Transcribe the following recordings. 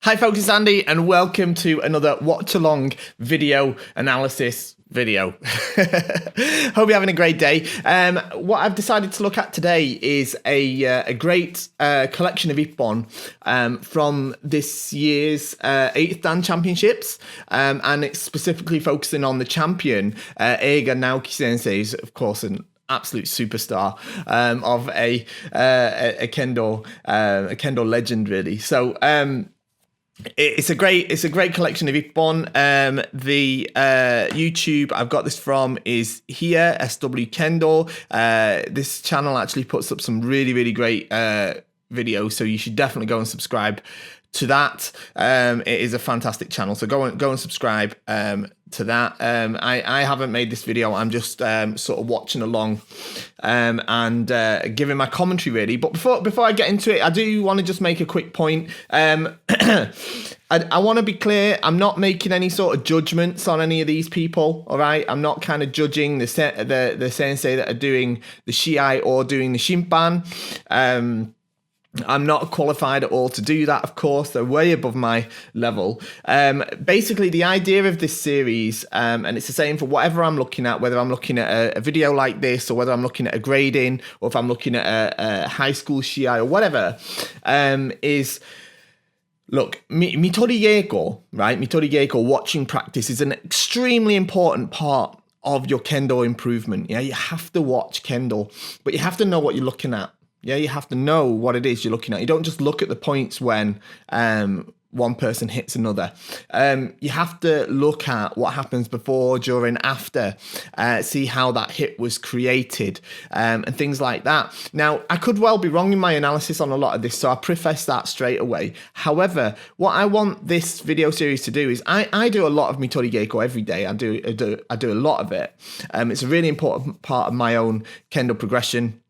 Hi folks, it's Andy and welcome to another watch along video analysis video. Hope you're having a great day. What I've decided to look at today is a great collection of Ippon from this year's 8th Dan Championships, and it's specifically focusing on the champion, Eiga Naoki Sensei, who's of course an absolute superstar of a kendo legend, really. So it's a great collection of Ippon. The YouTube I've got this from is here, SW Kendo. This channel actually puts up some really great videos, so you should definitely go and subscribe to that. It is a fantastic channel, so go and subscribe to that. I haven't made this video. I'm just sort of watching along and giving my commentary, really. But before I get into it, I do want to just make a quick point. I want to be clear. I'm not making any sort of judgments on any of these people. All right, I'm not kind of judging the sensei that are doing the shiai or doing the shimpan. I'm not qualified at all to do that, of course. They're way above my level. Basically, the idea of this series, and it's the same for whatever I'm looking at, whether I'm looking at a video like this, or whether I'm looking at a grading, or if I'm looking at a high school shiai or whatever, is... Look, Mitori Geiko, right? Mitori Geiko, watching practice is an extremely important part of your kendo improvement. Yeah, you have to watch kendo, but you have to know what you're looking at. Yeah, you have to know what it is you're looking at. You don't just look at the points when one person hits another. You have to look at what happens before, during, after, see how that hit was created, and things like that. Now, I could well be wrong in my analysis on a lot of this, so I preface that straight away. However, what I want this video series to do is I do a lot of Mitori Geiko every day. I do a lot of it. It's a really important part of my own kendo progression.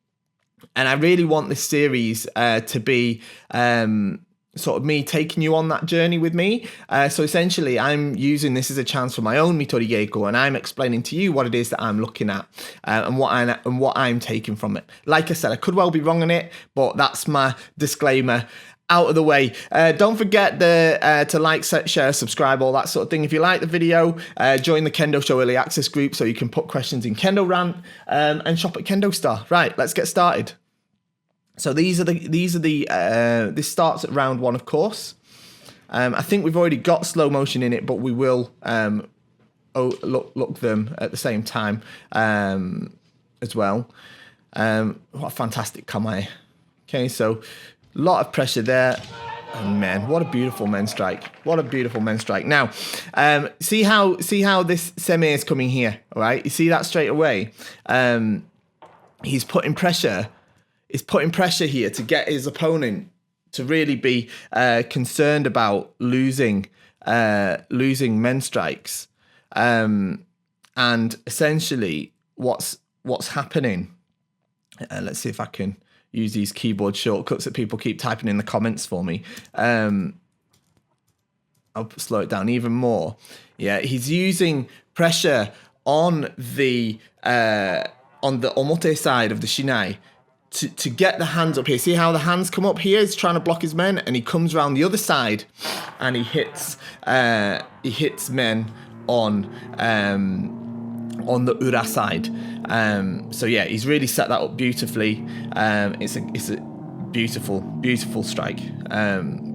And I really want this series to be sort of me taking you on that journey with me. So essentially, I'm using this as a chance for my own Mitori Geiko, and I'm explaining to you what it is that I'm looking at and what I'm taking from it. Like I said, I could well be wrong on it, but that's my disclaimer out of the way. Don't forget to like, share, subscribe, all that sort of thing. If you like the video, join the Kendo Show Early Access group so you can put questions in Kendo Rant, and shop at KendoStar. Right, let's get started. So this starts at round 1, of course. I think we've already got slow motion in it, but we will look them at the same time as well. What a fantastic kamae. Okay, so a lot of pressure there. Oh man, what a beautiful men strike. What a beautiful men strike. Now, see how this semi is coming here, all right? You see that straight away? He's putting pressure. He's putting pressure here to get his opponent to really be concerned about losing men strikes. And essentially what's happening, let's see if I can use these keyboard shortcuts that people keep typing in the comments for me. I'll slow it down even more. Yeah, he's using pressure on the omote side of the shinai to get the hands up here. See how the hands come up here? He's trying to block his men, and he comes around the other side and he hits men on the ura side. So yeah, he's really set that up beautifully. It's a beautiful strike.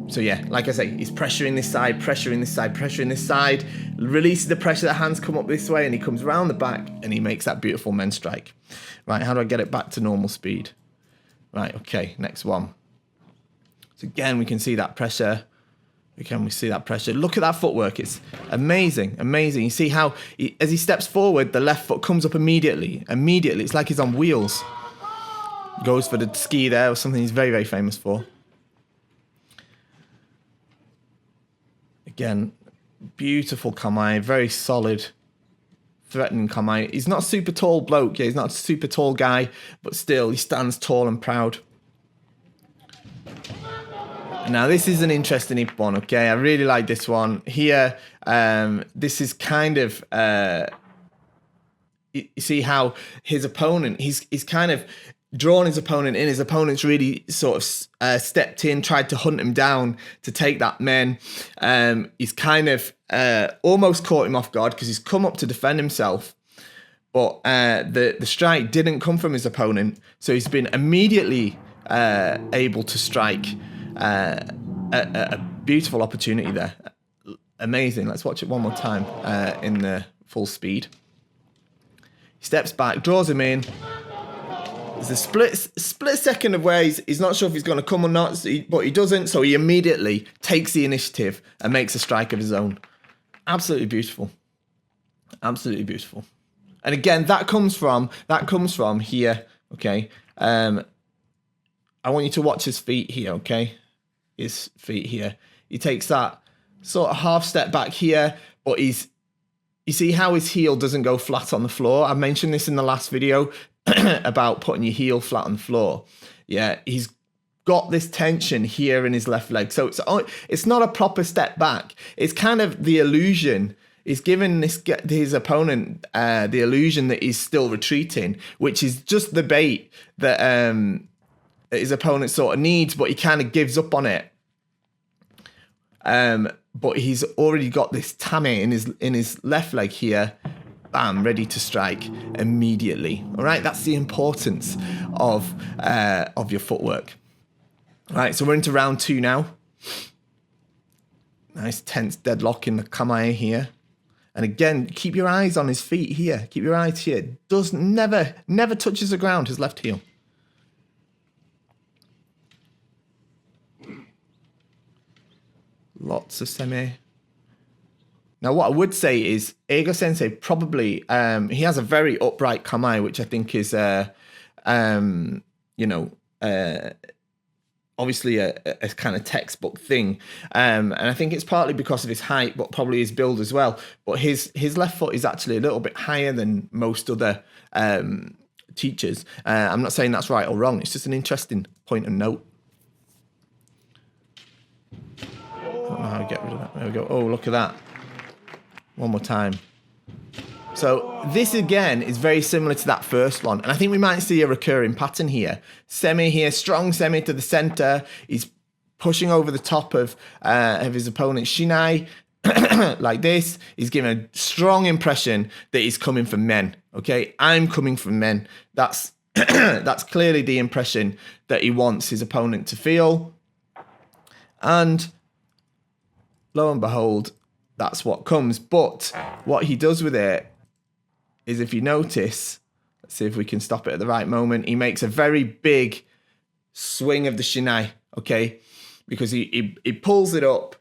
So yeah, like I say, he's pressuring this side, pressuring this side, releases the pressure, the hands come up this way, and he comes around the back and he makes that beautiful men strike. Right, how do I get it back to normal speed? Right, okay, next one. So again, we can see that pressure. Again, we see that pressure. Look at that footwork. It's amazing. You see how, as he steps forward, the left foot comes up immediately. It's like he's on wheels. Goes for the ski there, or something he's very famous for. Again, beautiful kamae, very solid, threatening kamae. He's not a super tall bloke. Yeah, he's not a super tall guy, but still, he stands tall and proud. Now, this is an interesting Ippon, okay? I really like this one. Here, this is kind of... you see how his opponent, he's kind of... drawn his opponent in. His opponent's really sort of stepped in, tried to hunt him down to take that men. He's kind of almost caught him off guard because he's come up to defend himself. But the strike didn't come from his opponent. So he's been immediately able to strike a beautiful opportunity there. Amazing. Let's watch it one more time in the full speed. He steps back, draws him in. There's a split second of where he's not sure if he's going to come or not, but he doesn't. So he immediately takes the initiative and makes a strike of his own. Absolutely beautiful. Absolutely beautiful. And again, that comes from here. Okay. I want you to watch his feet here. Okay. His feet here. He takes that sort of half step back here, but you see how his heel doesn't go flat on the floor. I mentioned this in the last video about putting your heel flat on the floor. Yeah, he's got this tension here in his left leg. So it's not a proper step back. It's kind of the illusion. He's given his opponent the illusion that he's still retreating, which is just the bait that his opponent sort of needs, but he kind of gives up on it. But he's already got this tame in his left leg here, bam, ready to strike immediately. All right, that's the importance of your footwork. All right, so we're into round 2 now. Nice tense deadlock in the kamae here. And again, keep your eyes on his feet here. Keep your eyes here. Never touches the ground, his left heel. Lots of semi. Now, what I would say is Eiga Sensei probably, he has a very upright kamae, which I think is, obviously a kind of textbook thing. And I think it's partly because of his height, but probably his build as well. But his left foot is actually a little bit higher than most other teachers. I'm not saying that's right or wrong. It's just an interesting point of note. I don't know how to get rid of that. There we go. Oh, look at that. One more time. So this again is very similar to that first one. And I think we might see a recurring pattern here. Semi here, strong semi to the center. He's pushing over the top of his opponent's shinai like this. He's giving a strong impression that he's coming from men. Okay, I'm coming from men. That's that's clearly the impression that he wants his opponent to feel. And lo and behold, that's what comes. But what he does with it is, if you notice, let's see if we can stop it at the right moment. He makes a very big swing of the shinai, okay? Because he pulls it up.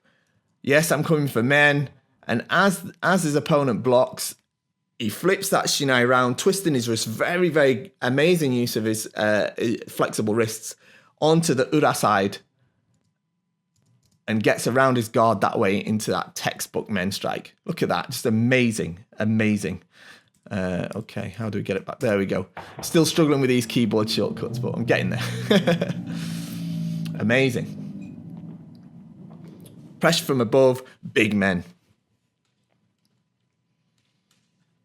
Yes, I'm coming for men. And as his opponent blocks, he flips that shinai around, twisting his wrist. Very, very amazing use of his flexible wrists onto the ura side, and gets around his guard that way into that textbook men strike. Look at that. Just amazing. Amazing. Okay, how do we get it back? There we go. Still struggling with these keyboard shortcuts, but I'm getting there. Amazing. Pressure from above, big men.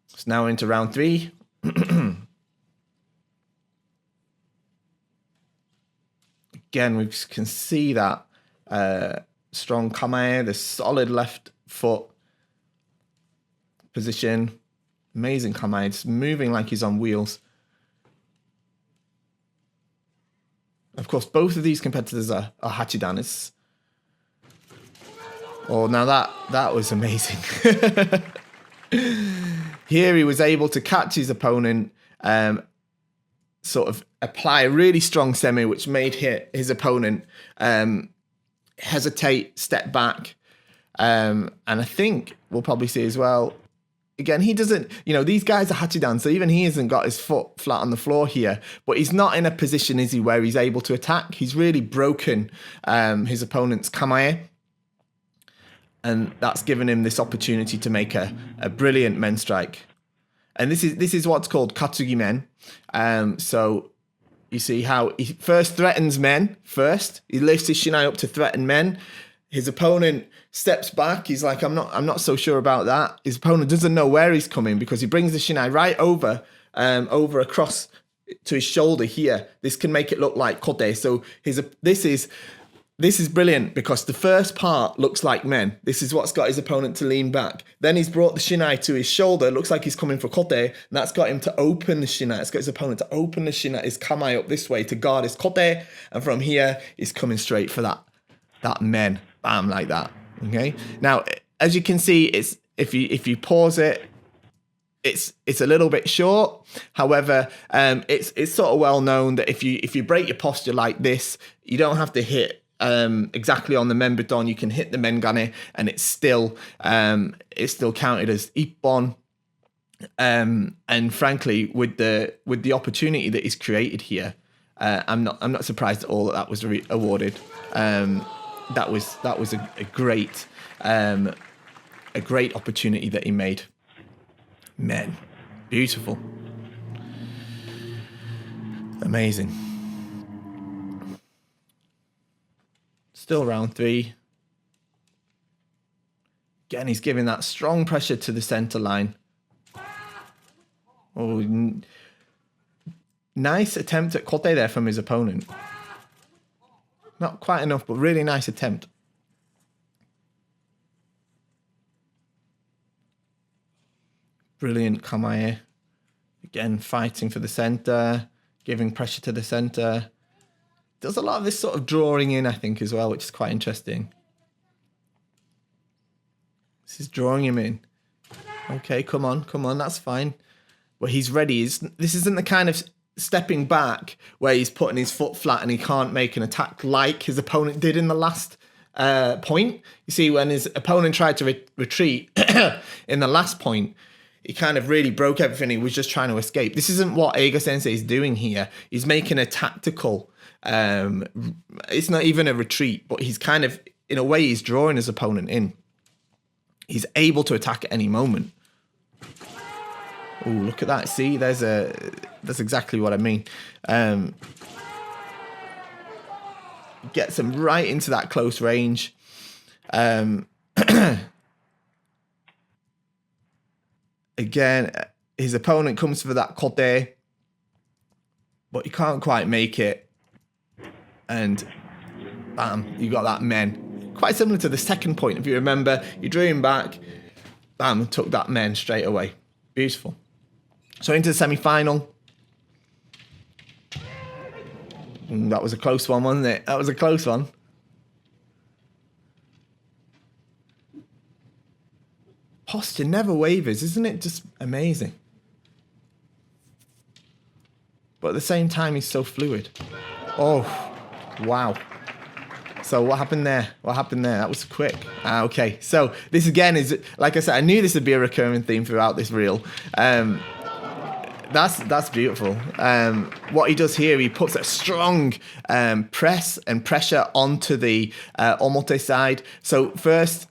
So now we're into round 3. Again, we can see that strong kamae, the solid left foot position. Amazing kamae, just moving like he's on wheels. Of course, both of these competitors are hachidan. Oh, now that was amazing. Here he was able to catch his opponent, sort of apply a really strong semi, which made his opponent hesitate, step back. And I think we'll probably see as well, again, he doesn't, these guys are hachidan, so even he hasn't got his foot flat on the floor here, but he's not in a position, is he, where he's able to attack. He's really broken his opponent's kamae, and that's given him this opportunity to make a brilliant men strike. And this is what's called katsugi men. So you see how he first threatens men first. He lifts his shinai up to threaten men. His opponent steps back. He's like, I'm not so sure about that. His opponent doesn't know where he's coming because he brings the shinai right over across to his shoulder here. This can make it look like kote. So this is brilliant because the first part looks like men. This is what's got his opponent to lean back. Then he's brought the shinai to his shoulder. Looks like he's coming for kote. And that's got him to open the shinai. It's got his opponent to open the shinai, his kamai up this way to guard his kote. And from here, he's coming straight for that men. Bam, like that. Okay. Now, as you can see, it's if you pause it, it's a little bit short. However, it's sort of well known that if you break your posture like this, you don't have to hit exactly on the men baton. You can hit the mengane and it's still counted as ippon. And frankly, with the opportunity that is created here, I'm not surprised at all that was awarded. That was a great opportunity that he made. Men, beautiful, amazing. Still round 3. Again, he's giving that strong pressure to the center line. Oh, nice attempt at kote there from his opponent. Not quite enough, but really nice attempt. Brilliant kamae. Again, fighting for the center, giving pressure to the center. Does a lot of this sort of drawing in, I think, as well, which is quite interesting. This is drawing him in. Okay, come on, that's fine. But he's ready. This isn't the kind of stepping back where he's putting his foot flat and he can't make an attack like his opponent did in the last point. You see, when his opponent tried to retreat in the last point, he kind of really broke everything. He was just trying to escape. This isn't what Eiga Sensei is doing here. He's making a tactical, it's not even a retreat, but he's kind of, in a way, he's drawing his opponent in. He's able to attack at any moment. Oh, look at that. See, that's exactly what I mean. Gets him right into that close range. Again, his opponent comes for that kote, but he can't quite make it. And bam, you got that men. Quite similar to the second point, if you remember. You drew him back, bam, took that men straight away. Beautiful. So into the semi-final. That was a close one, wasn't it? That was a close one. Posture never wavers, isn't it just amazing? But at the same time, he's so fluid. Oh, wow. So what happened there? That was quick. Okay, so this again is, like I said, I knew this would be a recurring theme throughout this reel. That's beautiful. What he does here, he puts a strong press and pressure onto the omote side. So first,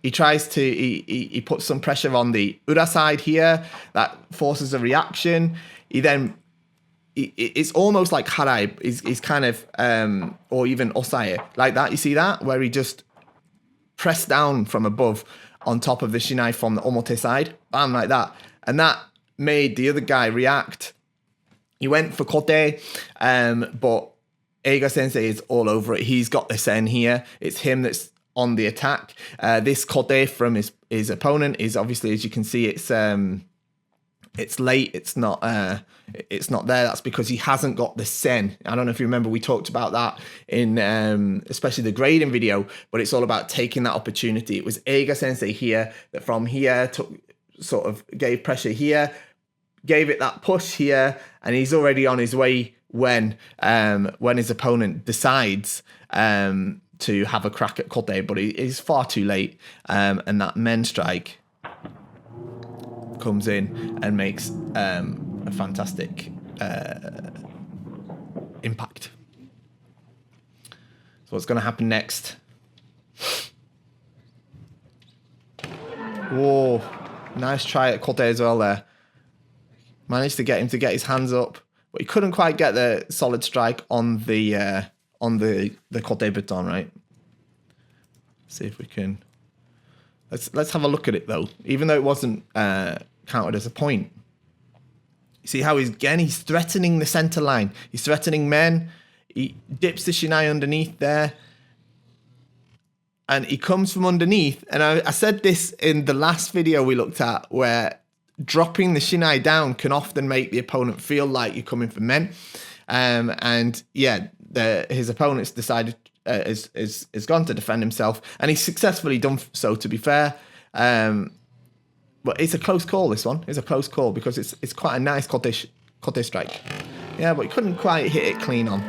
he tries to, he puts some pressure on the ura side here. That forces a reaction. He then, it's almost like harai. He's kind of, or even osae, like that. You see that? Where he just pressed down from above on top of the shinai from the omote side. Bam, like that. And that made the other guy react. He went for kote, but Eiga Sensei is all over it. He's got the sen here. It's him that's on the attack. This kote from his opponent is obviously, as you can see, it's late. It's not there. That's because he hasn't got the sen. I don't know if you remember, we talked about that in especially the grading video, but it's all about taking that opportunity. It was Eiga Sensei here that from here sort of gave pressure here, gave it that push here, and he's already on his way when his opponent decides to have a crack at kote, but he's far too late, and that men strike comes in and makes a fantastic impact. So what's going to happen next? Whoa, nice try at kote as well there. Managed to get him to get his hands up, but he couldn't quite get the solid strike on the kote baton, right? See if we can. Let's have a look at it though. Even though it wasn't counted as a point, See how he's threatening the center line. He's threatening men. He dips the shinai underneath there. And he comes from underneath. And I said this in the last video we looked at, where dropping the shinai down can often make the opponent feel like you're coming for men. And yeah, his opponent's decided is gone to defend himself, and he's successfully done so, to be fair. But it's a close call, this one. It's a close call because it's quite a nice kote strike. Yeah, but he couldn't quite hit it clean on.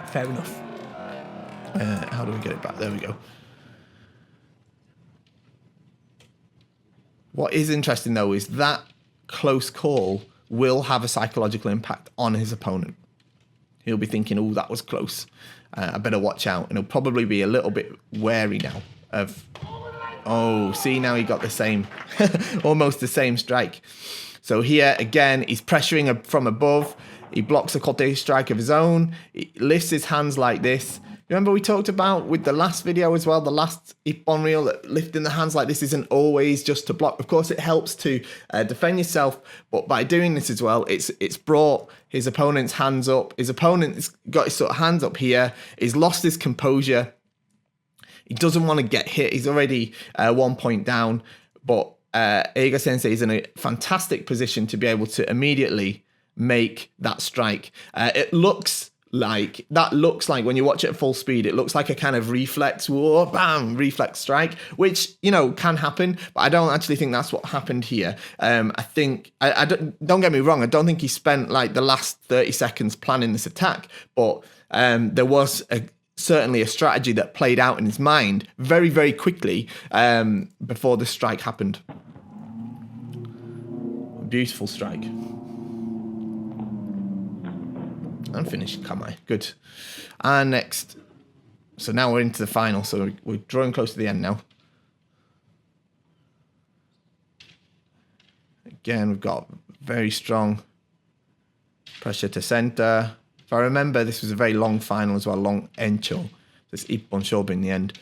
Fair enough. How do we get it back? There we go. What is interesting, though, is that close call will have a psychological impact on his opponent. He'll be thinking, oh, that was close. I better watch out. And he'll probably be a little bit wary now of, oh, see, now he got the same, almost the same strike. So here, again, he's pressuring from above. He blocks a kote strike of his own. He lifts his hands like this. Remember we talked about with the last video as well, the last Ippon reel, that lifting the hands like this isn't always just to block. Of course, it helps to defend yourself, but by doing this as well, it's brought his opponent's hands up. His opponent's got his sort of hands up here. He's lost his composure. He doesn't want to get hit. He's already 1 point down, but Eiga Sensei is in a fantastic position to be able to immediately make that strike. It looks like when you watch it at full speed, it looks like a kind of reflex, whoa, bam, reflex strike, which, you know, can happen, but I don't actually think that's what happened here. I think, don't get me wrong, I don't think he spent like the last 30 seconds planning this attack, but there was certainly a strategy that played out in his mind very, very quickly before the strike happened. Beautiful strike. And finished Kamai. Good. And next. So now we're into the final. So we're drawing close to the end now. Again, we've got very strong pressure to center. If I remember, this was a very long final as well. Long encho. This Ippon shobi in the end.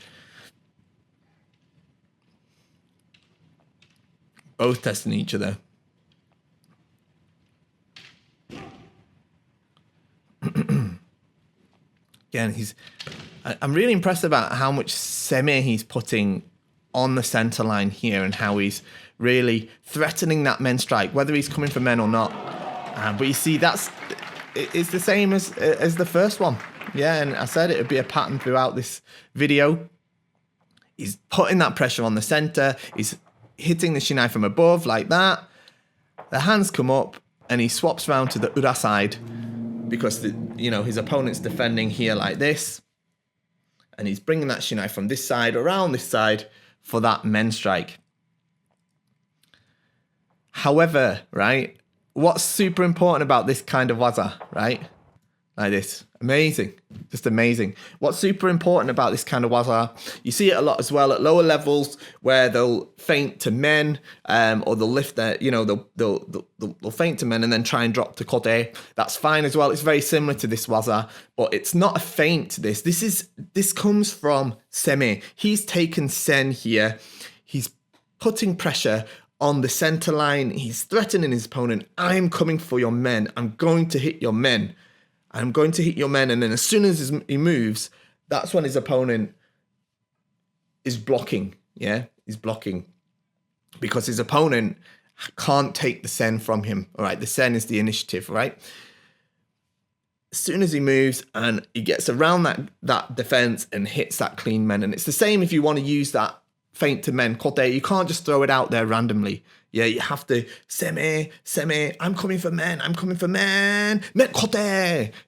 Both testing each other. Again, I'm really impressed about how much semi he's putting on the center line here and how he's really threatening that men strike, whether he's coming for men or not. But you see, it's the same as the first one. Yeah, and I said it would be a pattern throughout this video. He's putting that pressure on the center. He's hitting the shinai from above like that. The hands come up and he swaps around to the ura side, because his opponent's defending here like this, and he's bringing that shinai from this side around this side for that men strike. However, right, what's super important about this kind of waza, right, like this, amazing, just amazing. What's super important about this kind of waza, you see it a lot as well at lower levels where they'll feint to men, or they'll lift their, they'll feint to men and then try and drop to kote. That's fine as well. It's very similar to this waza, but it's not a feint. This comes from seme. He's taken sen here. He's putting pressure on the center line. He's threatening his opponent. I'm coming for your men. I'm going to hit your men. I'm going to hit your men. And then as soon as he moves, that's when his opponent is blocking. Yeah, he's blocking because his opponent can't take the sen from him. All right, the sen is the initiative, right? As soon as he moves and he gets around that defense and hits that clean men. And it's the same if you want to use that feint to men, kote. You can't just throw it out there randomly. Yeah, you have to seme, I'm coming for men, men kote.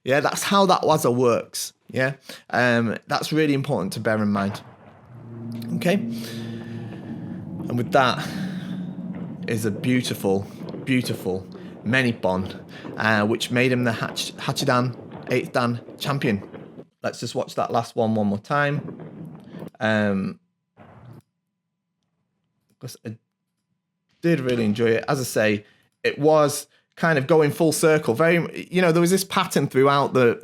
Yeah, that's how that waza works. Yeah, that's really important to bear in mind. Okay, and with that is a beautiful, beautiful men Ippon, which made him the Hachidan 8th Dan champion. Let's just watch that last one more time. Because I did really enjoy it. As I say, it was kind of going full circle. Very, there was this pattern throughout the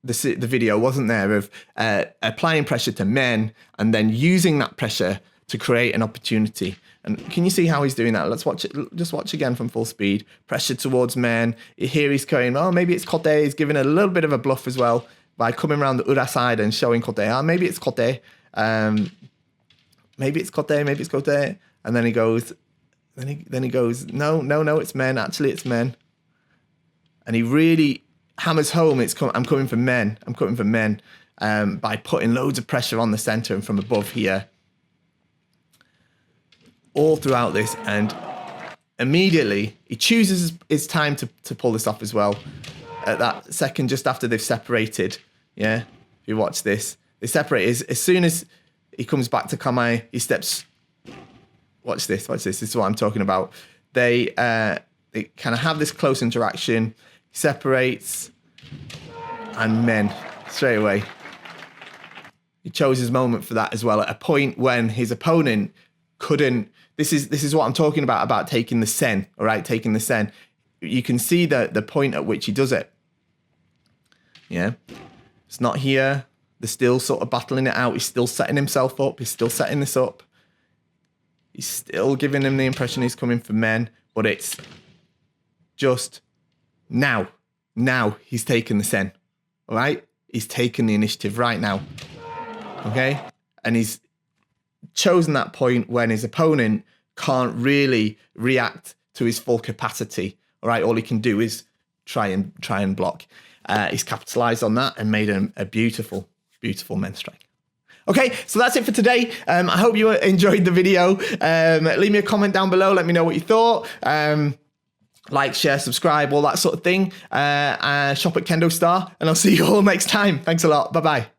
video, wasn't there, of applying pressure to men and then using that pressure to create an opportunity. And can you see how he's doing that? Let's watch it. Just watch again from full speed. Pressure towards men. Here he's going, oh, maybe it's Kote. He's giving a little bit of a bluff as well by coming around the Ura side and showing Kote. Maybe it's Kote. Maybe it's Kote. Maybe it's Kote. And then he goes, then he goes, no, it's men. Actually, it's men. And he really hammers home, I'm coming for men. I'm coming for men, by putting loads of pressure on the center and from above here. All throughout this, and immediately he chooses his time to pull this off as well. At that second, just after they've separated, yeah. If you watch this, they separate. As soon as he comes back to Kamae, he steps. Watch this. This is what I'm talking about. They kind of have this close interaction. He separates, and men straight away. He chose his moment for that as well. At a point when his opponent couldn't. This is what I'm talking about taking the sen, all right? Taking the sen. You can see the point at which he does it. Yeah. It's not here. They're still sort of battling it out. He's still setting himself up. He's still setting this up. He's still giving him the impression he's coming for men, but it's just now. Now he's taken the sen, all right? He's taken the initiative right now, okay? And he's chosen that point when his opponent can't really react to his full capacity. All right, all he can do is try and block. He's capitalized on that and made a beautiful men strike. Okay, so that's it for today. I hope you enjoyed the video. Leave me a comment down below. Let me know what you thought. Like, share, subscribe, all that sort of thing. Shop at KendoStar, and I'll see you all next time. Thanks a lot. Bye-bye.